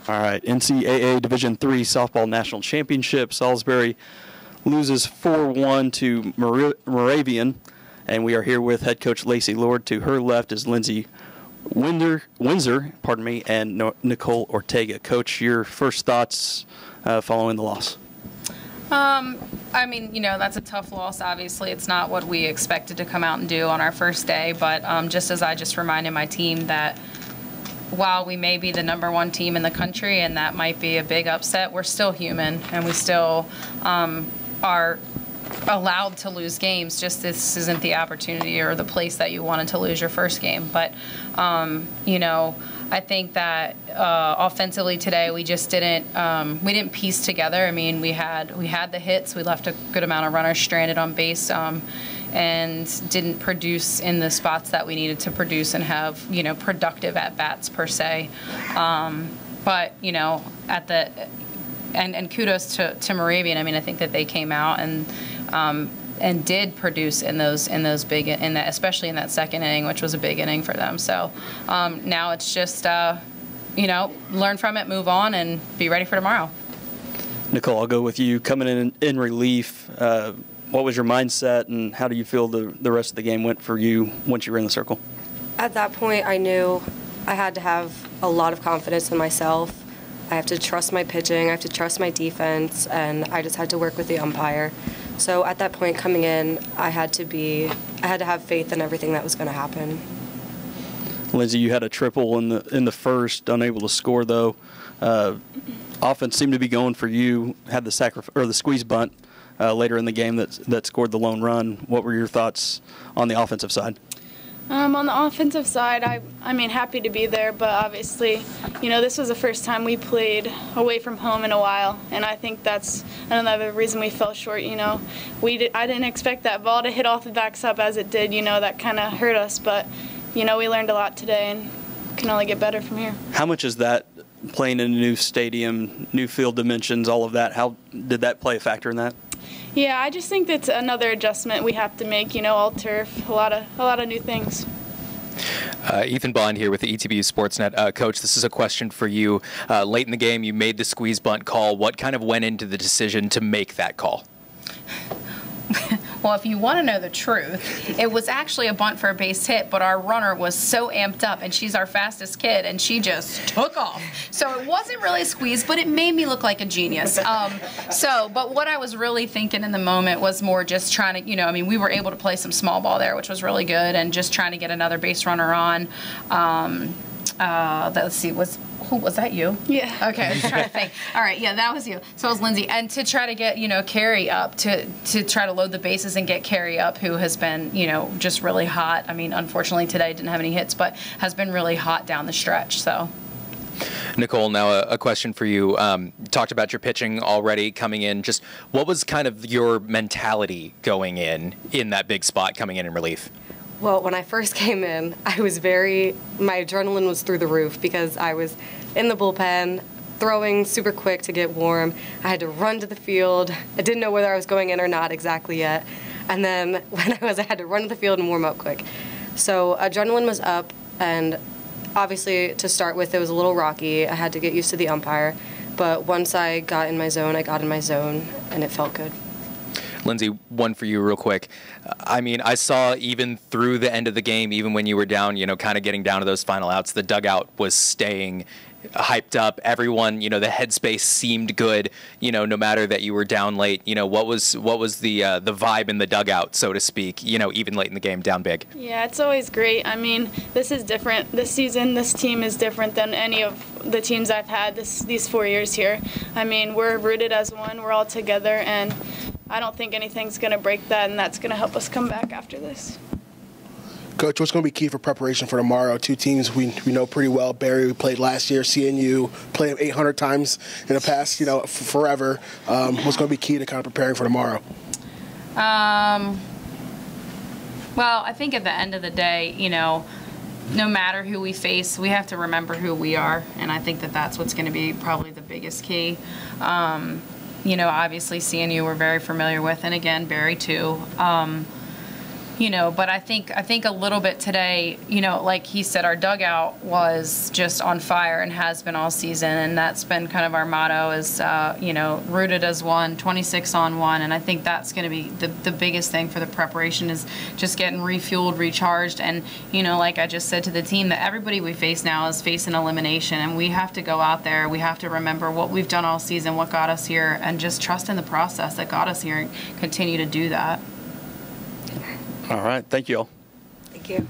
All right, NCAA Division III Softball National Championship. Salisbury loses 4-1 to Moravian, and we are here with head coach Lacey Lord. To her left is Lindsay Windsor, and Nicole Ortega. Coach, your first thoughts following the loss? I mean, that's a tough loss. Obviously, it's not what we expected to come out and do on our first day, but just as I just reminded my team that while we may be the #1 team in the country and that might be a big upset, we're still human and we still are allowed to lose games. Just this isn't the opportunity or the place that you wanted to lose your first game. But, I think that offensively today we just didn't piece together. I mean, we had the hits. We left a good amount of runners stranded on base and didn't produce in the spots that we needed to produce and have, productive at-bats per se. But, and kudos to Moravian. I mean, I think that they came out and did produce especially in that second inning, which was a big inning for them. So now it's just, learn from it, move on, and be ready for tomorrow. Nicole, I'll go with you. Coming in relief, what was your mindset, and how do you feel the rest of the game went for you once you were in the circle? At that point, I knew I had to have a lot of confidence in myself. I have to trust my pitching, I have to trust my defense, and I just had to work with the umpire. So at that point coming in, I had to have faith in everything that was going to happen. Lindsay, you had a triple in the first, unable to score though. Offense seemed to be going for you. Had the squeeze bunt later in the game that scored the lone run. What were your thoughts on the offensive side? On the offensive side, I mean, happy to be there, but obviously, this was the first time we played away from home in a while, and I think that's another reason we fell short. I didn't expect that ball to hit off the backstop as it did. That kind of hurt us, but we learned a lot today and can only get better from here. How much is that, playing in a new stadium, new field dimensions, all of that? How did that play a factor in that? Yeah, I just think that's another adjustment we have to make. All turf, a lot of new things. Ethan Bond here with the ETBU Sportsnet. Coach, this is a question for you. Late in the game, you made the squeeze bunt call. What kind of went into the decision to make that call? Well, if you want to know the truth, it was actually a bunt for a base hit, but our runner was so amped up, and she's our fastest kid, and she just took off. So it wasn't really a squeeze, but it made me look like a genius. But what I was really thinking in the moment was more just trying to, we were able to play some small ball there, which was really good, and just trying to get another base runner on. Let's see, who was that? You? Yeah. Okay, I was trying to think. All right, yeah, that was you. So it was Lindsay, and to try to get Carrie up to try to load the bases and get Carrie up, who has been just really hot. I mean, unfortunately today didn't have any hits, but has been really hot down the stretch. So. Nicole, now a question for you. Talked about your pitching already coming in. Just what was kind of your mentality going in that big spot coming in relief? Well, when I first came in, my adrenaline was through the roof because I was in the bullpen, throwing super quick to get warm. I had to run to the field. I didn't know whether I was going in or not exactly yet. And then when I had to run to the field and warm up quick. So adrenaline was up, and obviously to start with, it was a little rocky. I had to get used to the umpire. But once I got in my zone, and it felt good. Lindsay, one for you real quick. I mean, I saw even through the end of the game, even when you were down, kind of getting down to those final outs, the dugout was staying hyped up. Everyone, the headspace seemed good, no matter that you were down late. What was the vibe in the dugout, so to speak, even late in the game, down big? Yeah, it's always great. I mean, this is different. This season, this team is different than any of the teams I've had these 4 years here. I mean, we're rooted as one. We're all together, and I don't think anything's going to break that, and that's going to help us come back after this. Coach, what's going to be key for preparation for tomorrow? Two teams we know pretty well. Barry, we played last year. CNU, played them 800 times in the past, forever. What's going to be key to kind of preparing for tomorrow? Well, I think at the end of the day, no matter who we face, we have to remember who we are, and I think that that's what's going to be probably the biggest key. Obviously CNU we're very familiar with, and again, Barry too. But I think a little bit today, like he said, our dugout was just on fire and has been all season, and that's been kind of our motto is, rooted as one, 26 on one, and I think that's going to be the biggest thing for the preparation is just getting refueled, recharged, and, like I just said to the team, that everybody we face now is facing elimination, and we have to go out there, we have to remember what we've done all season, what got us here, and just trust in the process that got us here and continue to do that. All right. Thank you all. Thank you.